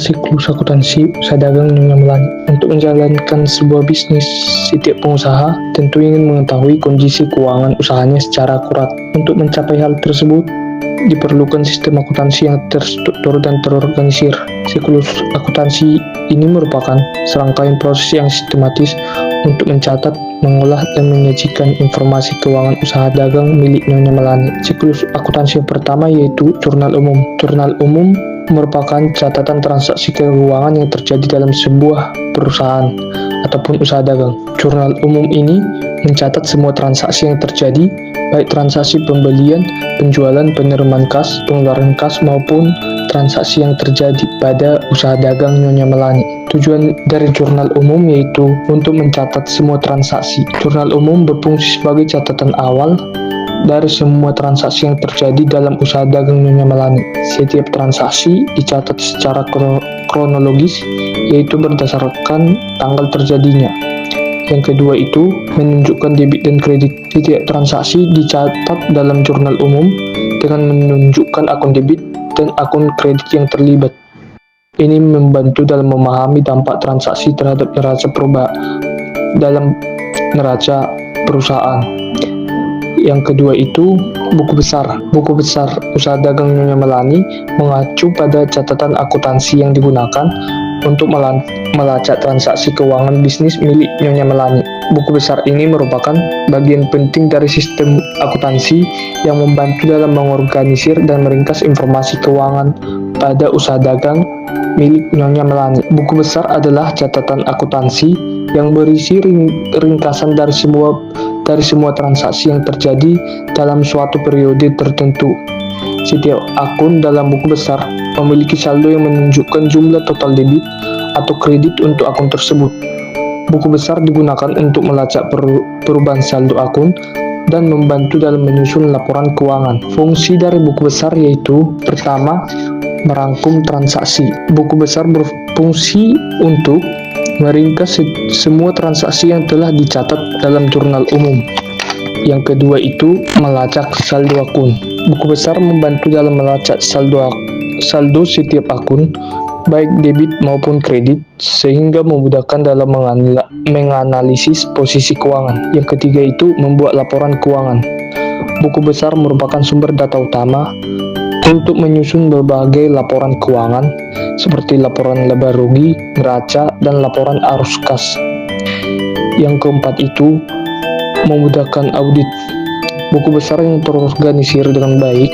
siklus akuntansi usaha dagang Nyonya Melani. Untuk menjalankan sebuah bisnis, setiap pengusaha tentu ingin mengetahui kondisi keuangan usahanya secara akurat. Untuk mencapai hal tersebut, diperlukan sistem akuntansi yang terstruktur dan terorganisir. Siklus akuntansi ini merupakan serangkaian proses yang sistematis untuk mencatat, mengolah, dan menyajikan informasi keuangan usaha dagang milik Nyonya Melani. Siklus akuntansi yang pertama yaitu jurnal umum. Jurnal umum merupakan catatan transaksi keuangan yang terjadi dalam sebuah perusahaan ataupun usaha dagang. Jurnal umum ini mencatat semua transaksi yang terjadi, baik transaksi pembelian, penjualan, penerimaan kas, pengeluaran kas, maupun transaksi yang terjadi pada usaha dagang Nyonya Melani. Tujuan dari jurnal umum yaitu untuk mencatat semua transaksi. Jurnal umum berfungsi sebagai catatan awal dari semua transaksi yang terjadi dalam usaha dagang Nyonya Melani. Setiap transaksi dicatat secara kronologis, yaitu berdasarkan tanggal terjadinya. Yang kedua itu menunjukkan debit dan kredit. Setiap transaksi dicatat dalam jurnal umum dengan menunjukkan akun debit dan akun kredit yang terlibat. Ini membantu dalam memahami dampak transaksi terhadap neraca perusahaan. Yang kedua itu buku besar. Buku besar usaha dagang Nyonya Melani mengacu pada catatan akuntansi yang digunakan untuk melacak transaksi keuangan bisnis milik Nyonya Melani. Buku besar ini merupakan bagian penting dari sistem akuntansi yang membantu dalam mengorganisir dan meringkas informasi keuangan pada usaha dagang milik Nyonya Melani. Buku besar adalah catatan akuntansi yang berisi ringkasan dari semua transaksi yang terjadi dalam suatu periode tertentu. Setiap akun dalam buku besar memiliki saldo yang menunjukkan jumlah total debit atau kredit untuk akun tersebut. Buku besar digunakan untuk melacak perubahan saldo akun dan membantu dalam menyusun laporan keuangan. Fungsi dari buku besar yaitu pertama, merangkum transaksi. Buku besar berfungsi untuk meringkas semua transaksi yang telah dicatat dalam jurnal umum. Yang kedua itu melacak saldo akun. Buku besar membantu dalam melacak saldo setiap akun, baik debit maupun kredit, sehingga memudahkan dalam menganalisis posisi keuangan. Yang ketiga itu membuat laporan keuangan. Buku besar merupakan sumber data utama untuk menyusun berbagai laporan keuangan seperti laporan laba rugi, neraca, dan laporan arus kas. Yang keempat itu memudahkan audit. Buku besar yang terorganisir dengan baik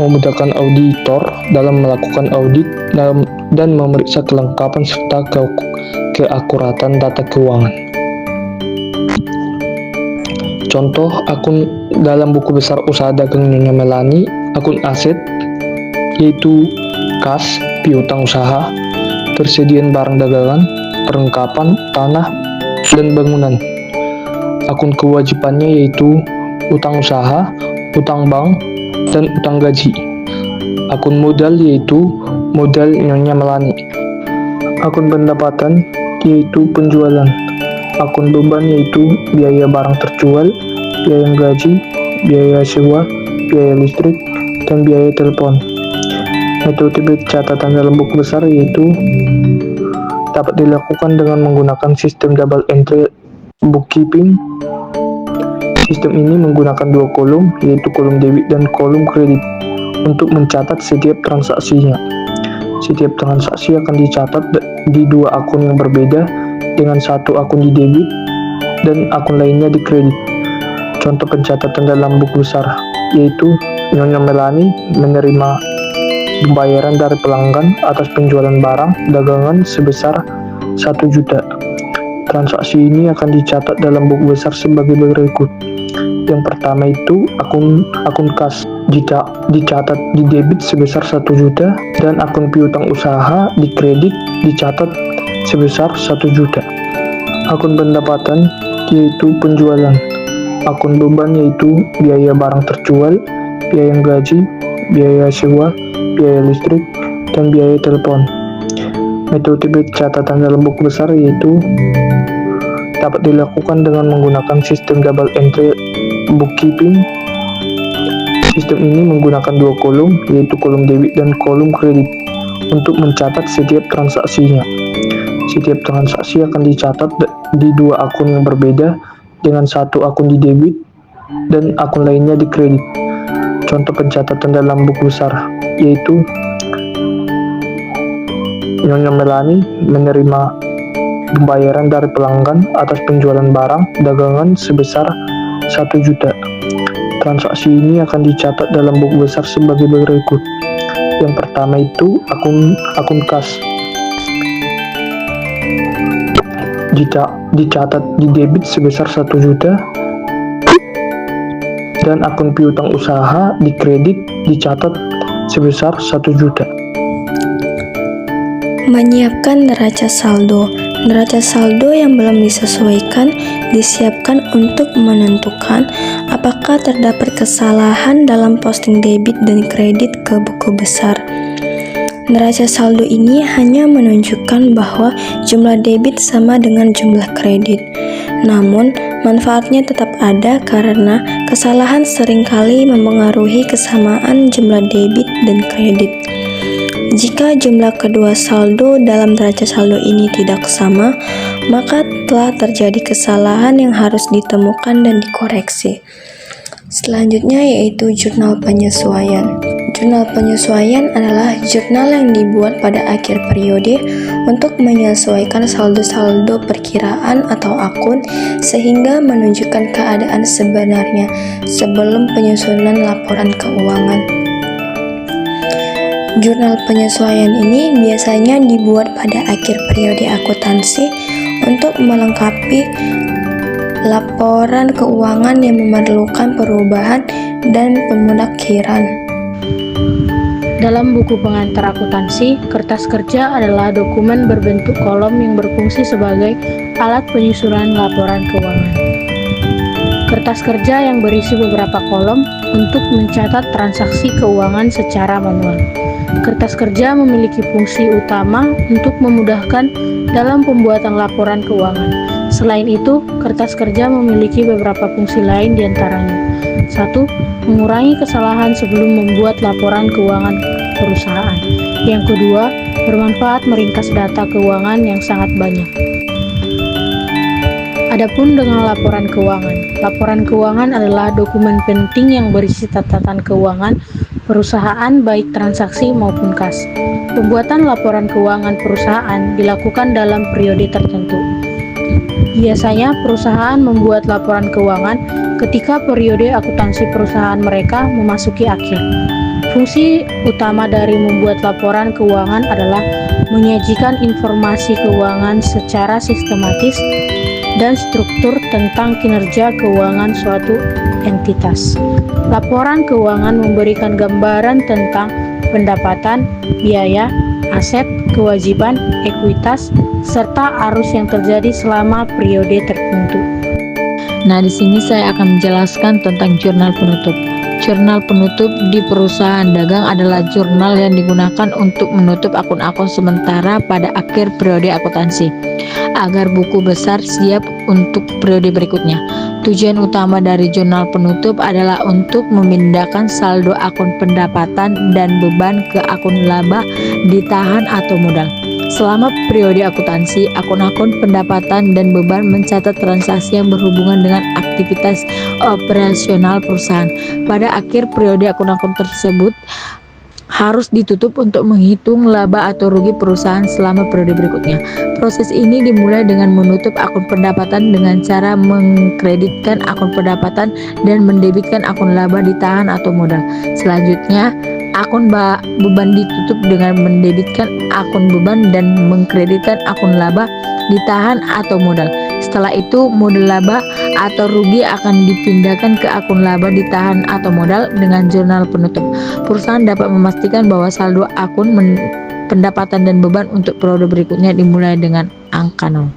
memudahkan auditor dalam melakukan audit dan memeriksa kelengkapan serta keakuratan data keuangan. Contoh akun dalam buku besar usaha dagang Nyonya Melani: akun aset yaitu kas, piutang usaha, persediaan barang dagangan, perlengkapan, tanah, dan bangunan. Akun kewajibannya yaitu utang usaha, utang bank, dan utang gaji. Akun modal yaitu modal Nyonya Melani. Akun pendapatan yaitu penjualan. Akun beban yaitu biaya barang terjual, biaya gaji, biaya sewa, biaya listrik, dan biaya telepon. Metode catatan dalam buku besar yaitu dapat dilakukan dengan menggunakan sistem double entry bookkeeping. Sistem ini menggunakan dua kolom, yaitu kolom debit dan kolom kredit, untuk mencatat setiap transaksinya. Setiap transaksi akan dicatat di dua akun yang berbeda, dengan satu akun di debit dan akun lainnya di kredit. Contoh pencatatan dalam buku besar yaitu Nyonya Melani menerima pembayaran dari pelanggan atas penjualan barang dagangan sebesar 1 juta. Transaksi ini akan dicatat dalam buku besar sebagai berikut. Yang pertama itu akun kas dicatat di debit sebesar 1 juta dan akun piutang usaha di kredit dicatat sebesar 1 juta. Akun pendapatan yaitu penjualan. Akun beban yaitu biaya barang terjual, biaya gaji, biaya sewa, biaya listrik, dan biaya telepon. Metode catatan dalam buku besar yaitu dapat dilakukan dengan menggunakan sistem double entry bookkeeping. Sistem ini menggunakan dua kolom, yaitu kolom debit dan kolom kredit, untuk mencatat setiap transaksinya. Setiap transaksi akan dicatat di dua akun yang berbeda, dengan satu akun di debit dan akun lainnya di kredit. Contoh pencatatan dalam buku besar yaitu Nyonya Melani menerima pembayaran dari pelanggan atas penjualan barang dagangan sebesar 1 juta. Transaksi ini akan dicatat dalam buku besar sebagai berikut. Yang pertama itu akun kas. Dicatat di debit sebesar 1 juta, dan akun piutang usaha di kredit dicatat sebesar 1 juta. Menyiapkan neraca saldo. Neraca saldo yang belum disesuaikan disiapkan untuk menentukan apakah terdapat kesalahan dalam posting debit dan kredit ke buku besar. Neraca saldo ini hanya menunjukkan bahwa jumlah debit sama dengan jumlah kredit. Namun, manfaatnya tetap ada karena kesalahan seringkali mempengaruhi kesamaan jumlah debit dan kredit. Jika jumlah kedua saldo dalam neraca saldo ini tidak sama, maka telah terjadi kesalahan yang harus ditemukan dan dikoreksi. Selanjutnya yaitu jurnal penyesuaian. Jurnal penyesuaian adalah jurnal yang dibuat pada akhir periode untuk menyesuaikan saldo-saldo perkiraan atau akun sehingga menunjukkan keadaan sebenarnya sebelum penyusunan laporan keuangan. Jurnal penyesuaian ini biasanya dibuat pada akhir periode akuntansi untuk melengkapi laporan keuangan yang memerlukan perubahan dan pemutahiran. Dalam buku pengantar akuntansi, kertas kerja adalah dokumen berbentuk kolom yang berfungsi sebagai alat penyusunan laporan keuangan. Kertas kerja yang berisi beberapa kolom untuk mencatat transaksi keuangan secara manual. Kertas kerja memiliki fungsi utama untuk memudahkan dalam pembuatan laporan keuangan. Selain itu, kertas kerja memiliki beberapa fungsi lain diantaranya. 1. Mengurangi kesalahan sebelum membuat laporan keuangan perusahaan. Yang kedua, bermanfaat meringkas data keuangan yang sangat banyak. Adapun dengan laporan keuangan adalah dokumen penting yang berisi catatan keuangan perusahaan baik transaksi maupun kas. Pembuatan laporan keuangan perusahaan dilakukan dalam periode tertentu. Biasanya perusahaan membuat laporan keuangan ketika periode akuntansi perusahaan mereka memasuki akhir. Fungsi utama dari membuat laporan keuangan adalah menyajikan informasi keuangan secara sistematis dan struktur tentang kinerja keuangan suatu entitas. Laporan keuangan memberikan gambaran tentang pendapatan, biaya, aset, kewajiban, ekuitas, serta arus yang terjadi selama periode tertentu. Nah, di sini saya akan menjelaskan tentang jurnal penutup. Jurnal penutup di perusahaan dagang adalah jurnal yang digunakan untuk menutup akun-akun sementara pada akhir periode akuntansi, agar buku besar siap untuk periode berikutnya. Tujuan utama dari jurnal penutup adalah untuk memindahkan saldo akun pendapatan dan beban ke akun laba, ditahan atau modal. Selama periode akuntansi, akun-akun pendapatan dan beban mencatat transaksi yang berhubungan dengan aktivitas operasional perusahaan. Pada akhir periode, akun-akun tersebut harus ditutup untuk menghitung laba atau rugi perusahaan selama periode berikutnya. Proses ini dimulai dengan menutup akun pendapatan dengan cara mengkreditkan akun pendapatan dan mendebitkan akun laba, ditahan atau modal. Selanjutnya, akun beban ditutup dengan mendebitkan akun beban dan mengkreditkan akun laba, ditahan atau modal. Setelah itu, modal laba atau rugi akan dipindahkan ke akun laba, ditahan atau modal dengan jurnal penutup. Perusahaan dapat memastikan bahwa saldo akun pendapatan dan beban untuk periode berikutnya dimulai dengan angka 0.